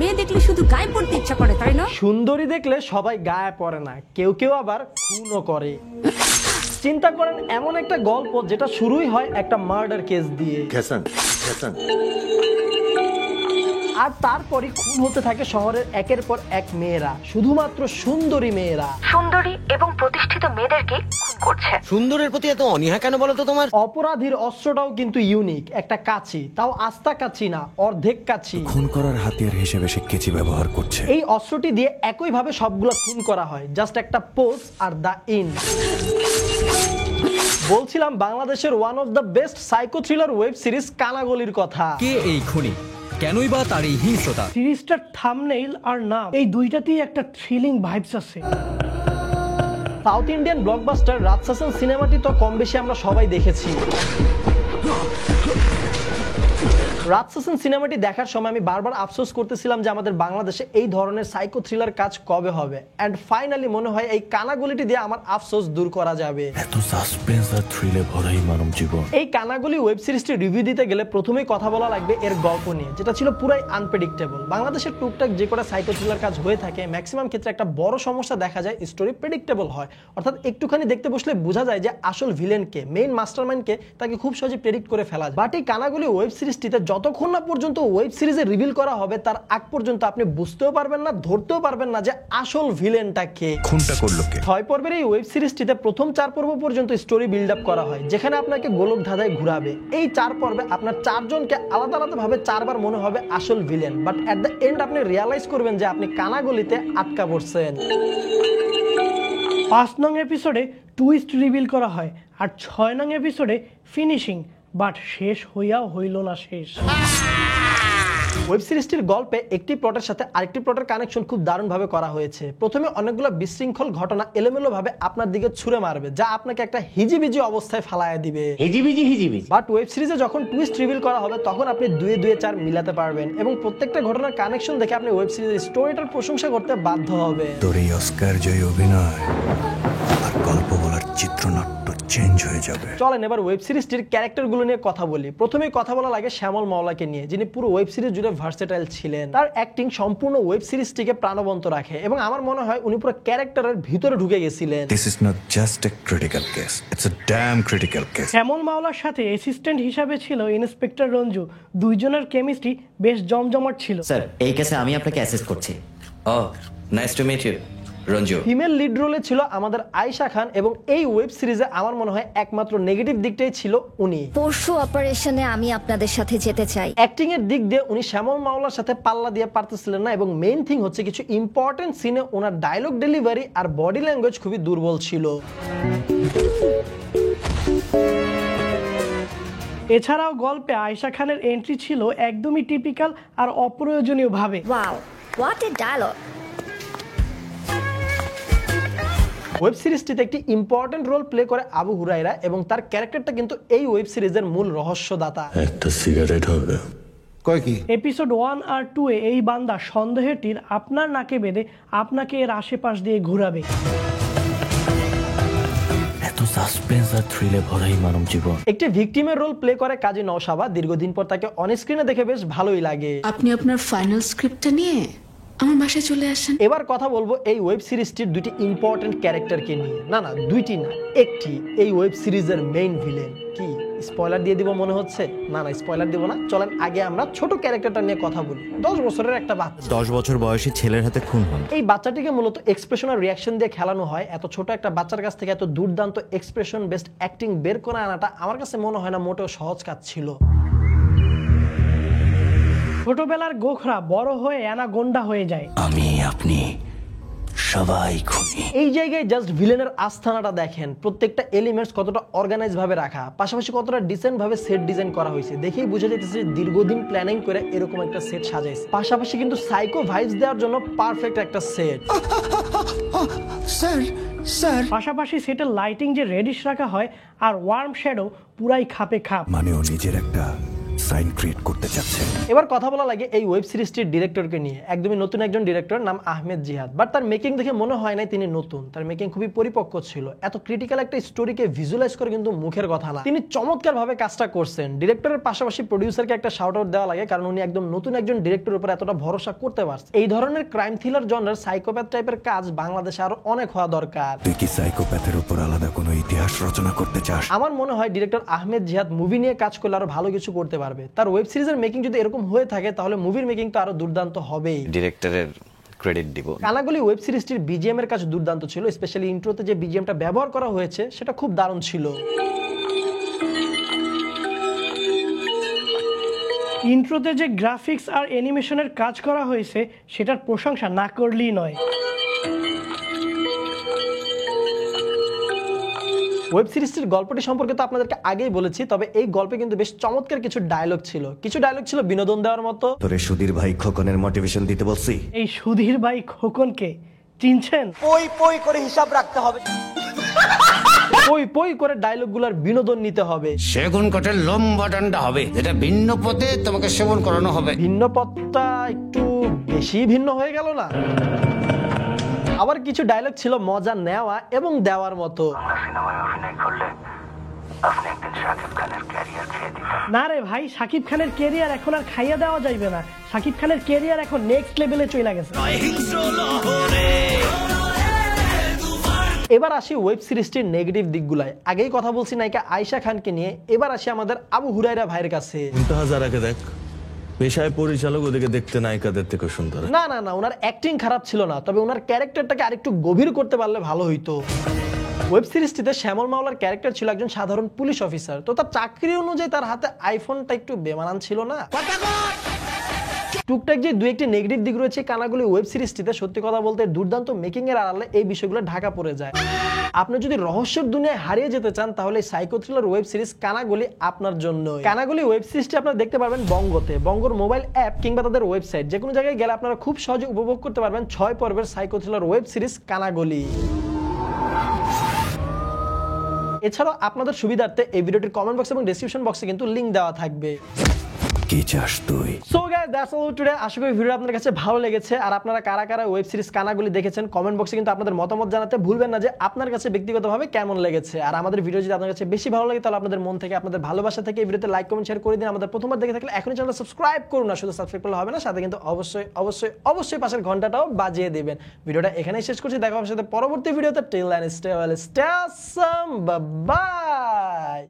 মেয়ে দেখলে শুধু গায়ে পড়তে ইচ্ছা করে, তাই না? সুন্দরী দেখলে সবাই গায়ে পড়ে না, কেউ কেউ আবার খুনও করে। চিন্তা করেন এমন একটা গল্প যেটা শুরুই হয় একটা মার্ডার কেস দিয়ে, আর তারপরই খুন হতে থাকে শহরের একের পর এক মেয়েরা, শুধুমাত্র সুন্দরী মেয়েরা। সুন্দরী এবং প্রতিষ্ঠিত মেয়েদেরকে খুন করছে। সুন্দরের প্রতি এত অনীহা কেন বলো তো তোমার? অপরাধীর অস্ত্রটাও কিন্তু ইউনিক, একটা কাঁচি, তাও আস্তা কাঁচি না, অর্ধেক কাঁচি। খুন করার হাতিয়ার হিসেবে সে কেচি ব্যবহার করছে। এই অস্ত্রটি দিয়ে একই ভাবে সবগুলো খুন করা হয়, জাস্ট একটা পোজ আর দা ইন। বলছিলাম বাংলাদেশের one of the best psycho thriller web series কানাগলির কথা। কে এই খুনি, কেনই বা তার এই হিংস্রতা? সিরিজটার থাম্বনেইল আর নাম এই দুইটাতেই একটা থ্রিলিং ভাইবস আছে। সাউথ ইন্ডিয়ান ব্লকবাস্টার রাতসাসান সিনেমাটি তো কম বেশি আমরা সবাই দেখেছি। রাতসাসান সিনেমাটি দেখার সময় আমি বারবার আফসোস করতেছিলাম যে আমাদের বাংলাদেশে এই ধরনের সাইকো থ্রিলার কাজ কবে হবে, এন্ড ফাইনালি মনে হয় এই কানাগলিটি দিয়ে আমার আফসোস দূর করা যাবে। এত সাসপেন্স আর থ্রিলে ভরাই মানব জীবন। এই কানাগলি ওয়েব সিরিজটি রিভিউ দিতে গেলে প্রথমেই কথা বলা লাগবে এর গল্প নিয়ে, যেটা ছিল পুরাই আনপ্রেডিক্টেবল। বাংলাদেশের টুকটাক যে কটা সাইকো থ্রিলার কাজ হয়ে থাকে ম্যাক্সিমাম ক্ষেত্রে একটা বড় সমস্যা দেখা যায়, স্টোরি প্রেডিক্টেবল হয়, অর্থাৎ একটুখানি দেখতে বসলে বোঝা যায় যে আসল ভিলেনকে, মেইন মাস্টারমাইন্ডকে তাকে খুব সহজে প্রেডিক্ট করে ফেলা যায়। বাট এই কানাগলি ওয়েব সিরিজটিতে যতক্ষণ না পর্যন্ত ওয়েব সিরিজে রিভিল করা হবে তার আগ পর্যন্ত আপনি বুঝতেও পারবেন না, ধরতেও পারবেন না যে আসল ভিলেনটা কে, খুনটা করলো কে। 6 পর্বের এই ওয়েব সিরিজটিতে প্রথম 4 পর্ব পর্যন্ত স্টোরি বিল্ড আপ করা হয়, যেখানে আপনাকে গোলক ধাঁধায় ঘুরাবে। এই 4 পর্বে আপনার 4 জনকে আলাদা আলাদা ভাবে 4 বার মনে হবে আসল villain, but at the end আপনি রিয়ালাইজ করবেন যে আপনি কানাগলিতে আটকা পড়ছেন। 5 নং এপিসোডে টুইস্ট রিভিল করা হয় আর 6 নং এপিসোডে ফিনিশিং, বাট শেষ হইয়াও হইল না শেষ। ওয়েব সিরিজটির গল্পে একটি প্লটের সাথে আরেকটি প্লটের কানেকশন খুব দারুণভাবে করা হয়েছে। প্রথমে অনেকগুলো বিশৃঙ্খল ঘটনা এলোমেলো ভাবে আপনার দিকে ছুঁড়ে মারবে, যা আপনাকে একটা হিজিবিজি অবস্থায় ফালায়া দিবে। বাট ওয়েব সিরিজে যখন টুইস্ট রিভিল করা হবে তখন আপনি 2 2 4 মিলাতে পারবেন এবং প্রত্যেকটা ঘটনার কানেকশন দেখে আপনি ওয়েব সিরিজের স্টোরিটার প্রশংসা করতে বাধ্য হবে। তোর এই অস্কার জয়ী অভিনয় আর গল্প বলার চিত্রনাট্য চেঞ্জ হয়ে যাবে। চলেন এবার ওয়েব সিরিজটির ক্যারেক্টারগুলো নিয়ে কথা বলি। প্রথমেই কথা বলা লাগে শ্যামল মাওলাকে নিয়ে, যিনি পুরো ওয়েব সিরিজ জুড়ে ভার্সেটাইল ছিলেন। তার অ্যাক্টিং সম্পূর্ণ ওয়েব সিরিজটিকে প্রাণবন্ত রাখে এবং আমার মনে হয় উনি পুরো ক্যারেক্টারের ভিতরে ঢুকে গেছিলেন। This is not just a critical case, it's a damn critical case. শ্যামল মাওলার সাথে অ্যাসিস্ট্যান্ট হিসাবে ছিল ইন্সপেক্টর রঞ্জু। দুইজনের কেমিস্ট্রি বেশ জমজমাট ছিল। স্যার, এই কেসে আমি আপনাকে অ্যাসিস্ট করছি। ও, nice to meet you, Ranju. Female lead রোলে ছিল আমাদের আয়েশা খান এবং এই ওয়েব সিরিজে আমার মনে হয় একমাত্র নেগেটিভ দিকটাই ছিল উনি। পরশু অপারেশনে আমি আপনাদের সাথে যেতে চাই। অ্যাক্টিং এর দিক দিয়ে উনি শ্যামল মাওলার সাথে পাল্লা দিয়ে পারতেছিলেন না এবং মেইন থিং হচ্ছে কিছু ইম্পর্টেন্ট সিনে ওনার ডায়লগ ডেলিভারি আর বডি ল্যাঙ্গুয়েজ খুবই দুর্বল ছিল। এছাড়াও গল্পে আয়েশা খানের এন্ট্রি ছিল একদমই টিপিক্যাল আর অপ্রয়োজনীয় ভাবে। Wow, what a dialogue. Web সিরিজটিতে একটি ইম্পর্টেন্ট রোল প্লে করে আবু হুরায়রা এবং তার ক্যারেক্টারটা কিন্তু এই ওয়েব সিরিজের মূল রহস্যদাতা। একটা সিগারেট হবে কয় কি? এপিসোড 1 আর 2 এ এই বান্দা সন্দেহের তীর আপনার নাকে বেঁধে আপনাকে এর আশেপাশ দিয়ে ঘুরাবে। এত সাসপেন্স আর থ্রিলে ভরাই মানব জীবন। একটি ভিকটিমের রোল প্লে করে কাজী নওশাবা। দীর্ঘদিন পর তাকে অন স্ক্রিনে দেখে বেশ ভালোই লাগে। আপনি আপনার ফাইনাল স্ক্রিপ্টটা নিয়ে আমার বাসায় চলে আসেন। এবার কথা বলবো এই ওয়েব সিরিজটির দুটি ইম্পর্টেন্ট ক্যারেক্টারকে নিয়ে। না, দুইটি না, একটি। এই ওয়েব সিরিজের মেইন ভিলেন। কি স্পয়লার দিয়ে দিব মনে হচ্ছে? না, স্পয়লার দিব না। চলেন আগে আমরা ছোট ক্যারেক্টারটা নিয়ে কথা বলি। 10 বছরের একটা বাচ্চা, 10 বছর বয়সী ছেলের হাতে খুন হন। এই বাচ্চাটিকে মূলত এক্সপ্রেশন আর রিয়াকশন দিয়ে খেলানো হয়। এত ছোট একটা বাচ্চার কাছ থেকে এত দুর্দান্ত এক্সপ্রেশন বেসড অ্যাক্টিং বের করে আনাটা আমার কাছে মনে হয় না মোটেও সহজ কাজ ছিল। ছোটবেলার গোখরা বড় হয়ে অ্যানাগোন্ডা হয়ে যায়। আমি আপনি সবাই খুনি। এই জায়গায় জাস্ট ভিলেনের আস্থানাটা দেখেন। প্রত্যেকটা এলিমেন্টস কতটা অর্গানাইজ ভাবে রাখা, পাশাপাশি কতটা ডিসেন্ট ভাবে সেট ডিজাইন করা হয়েছে। দেখেই বুঝা যাচ্ছে দীর্ঘদিন প্ল্যানিং করে এরকম একটা সেট সাজাইছে। পাশাপাশি কিন্তু সাইকো ভাইবস দেওয়ার জন্য পারফেক্ট একটা সেট। স্যার পাশাপাশি সেটের লাইটিং যে রেডিশ রাখা হয় আর ওয়ার্ম শ্যাডো পুরাই খাপে খাপ। মানে ও নিজের একটা সাইন ক্রিয়েট করতে চাচ্ছে। এবার কথা বলা লাগে এই ওয়েব সিরিজটির ডিরেক্টরকে নিয়ে। একদমই নতুন একজন ডিরেক্টর, নাম আহমেদ জিহাদ। বাট তার মেকিং দেখে মনে হয় নাই তিনি নতুন, তার মেকিং খুবই পরিপক্ক ছিল। এত ক্রিটিক্যাল একটা স্টোরিকে ভিজুয়ালাইজ করে কিন্তু মুখের কথা না, তিনি চমৎকার ভাবে কাজটা করছেন। ডিরেক্টরের পাশাপাশি প্রডিউসারকে একটা শাউট আউট দেওয়া লাগে, কারণ উনি একদম নতুন একজন ডিরেক্টরের উপর এতটা ভরসা করতে পারছে। এই ধরনের ক্রাইম থ্রিলার জনরার সাইকোপ্যাথ টাইপের কাজ বাংলাদেশে আরো অনেক হওয়া দরকার। তুই কি সাইকোপ্যাথের উপর আলাদা কোনো ইতিহাস রচনা করতে চাস? আমার মনে হয় ডিরেক্টর আহমেদ জিহাদ মুভি নিয়ে কাজ করলে আরো ভালো কিছু করতে পারবে। তার ওয়েব সিরিজের মেকিং যদি এরকম হয়ে থাকে তাহলে মুভির মেকিং তো আরো দুর্দান্ত হবেই। ডিরেক্টরের ক্রেডিট দিব। কানাগলি ওয়েব সিরিজটির বিজিএম এর কাজ দুর্দান্ত ছিল, স্পেশালি ইন্ট্রোতে যে বিজিএমটা ব্যবহার করা হয়েছে সেটা খুব দারুণ ছিল। ইন্ট্রোতে যে গ্রাফিক্স আর অ্যানিমেশনের কাজ করা হয়েছে সেটার প্রশংসা না করলেই নয়। ওয়েব সিরিজটির গল্পটি সম্পর্কে তো আপনাদেরকে আগেই বলেছি, তবে এই গল্পে কিন্তু বেশ চমৎকার কিছু ডায়লগ ছিল। কিছু ডায়লগ ছিল বিনোদন দেওয়ার মতো। তোরে সুধীর ভাই খোকনের মোটিভেশন দিতে বলছি। এই সুধীর ভাই খোকনকে চিনছেন? পই পই করে ডায়লগগুলোর বিনোদন নিতে হবে। সেগুন কাঠের লম্বা ডান্ডা হবে, যেটা ভিন্ন পথে তোমাকে সেবন করানো হবে। ভিন্ন পথটা একটু বেশি ভিন্ন হয়ে গেল না? আবার কিছু ডায়লগ ছিল মজা নেওয়া এবং দেওয়ার মতো। না রে ভাই, শাকিব খানের ক্যারিয়ার এখন আর খাইয়া দেওয়া যাইবে না। শাকিব খানের ক্যারিয়ার এখন নেক্সট লেভেলে চলে গেছে। এবার আসি ওয়েব সিরিজটির নেগেটিভ দিকগুলাই। আগেই কথা বলছি নায়িকা আয়েশা খানকে নিয়ে, এবার আসি আমাদের আবু হুরায়রা ভাইয়ের কাছে। হাজারাকে দেখ, পেশায় পরিচালক, ওদিকে দেখতে নায়িকাদের থেকে সুন্দর। না না না, ওনার অ্যাক্টিং খারাপ ছিল না, তবে ওনার ক্যারেক্টারটাকে আরেকটু গভীর করতে পারলে ভালো হইতো। ওয়েব সিরিজটিতে শ্যামল মাওলার ক্যারেক্টার ছিল একজন সাধারণ পুলিশ অফিসার, তো তার চাকরি অনুযায়ী তার হাতে আইফোনটা একটু বেমানান ছিল না। টুকটাক যে দুই একটি নেগেটিভ দিক রয়েছে কানাগলি ওয়েব সিরিজটিতে, সত্যি কথা বলতে দুর্দান্ত মেকিং এর আড়ালে এই বিষয়গুলো ঢাকা পড়ে যায়। আপনি যদি রহস্যের দুনিয়ায় হারিয়ে যেতে চান তাহলে সাইকো থ্রিলার ওয়েব সিরিজ কানাগলি আপনার জন্য। কানাগলি ওয়েব সিরিজটি আপনারা দেখতে পারবেন বঙ্গতে, বঙ্গর মোবাইল অ্যাপ কিংবা তাদের ওয়েবসাইট, যে কোনো জায়গায় গেলে আপনারা খুব সহজে উপভোগ করতে পারবেন 6 পর্বের সাইকো থ্রিলার ওয়েব সিরিজ কানাগলি। এছাড়াও আপনাদের সুবিধার্থে এই ভিডিওটির কমেন্ট বক্স এবং ডেসক্রিপশন বক্সে কিন্তু লিংক দেওয়া থাকবে। কি চাস তুই? So guys, that's all today. আশা করি ভিডিও আপনাদের কাছে ভালো লেগেছে। আর আপনারা কারা কারা ওয়েব সিরিজ কানাগলি দেখেছেন কমেন্ট বক্সে কিন্তু আপনাদের মতামত জানাতে ভুলবেন না যে আপনার কাছে ব্যক্তিগতভাবে কেমন লেগেছে। আর আমাদের ভিডিও যদি আপনার কাছে বেশি ভালো লাগে তাহলে আপনাদের মন থেকে, আপনাদের ভালোবাসা থেকে এই ভিডিওতে লাইক কমেন্ট শেয়ার করে দিন। আমাদের প্রথমবার দেখে থাকলে এখনই চ্যানেলটা সাবস্ক্রাইব করুন। না শুধু সাবস্ক্রাইব করলে হবে না, সাথে কিন্তু অবশ্যই অবশ্যই অবশ্যই পাশের ঘন্টাটাও বাজিয়ে দিবেন। ভিডিওটা এখানেই শেষ করছি, দেখা হবে সাথে পরবর্তী ভিডিওতে। Till then stay well, stay awesome, bye by.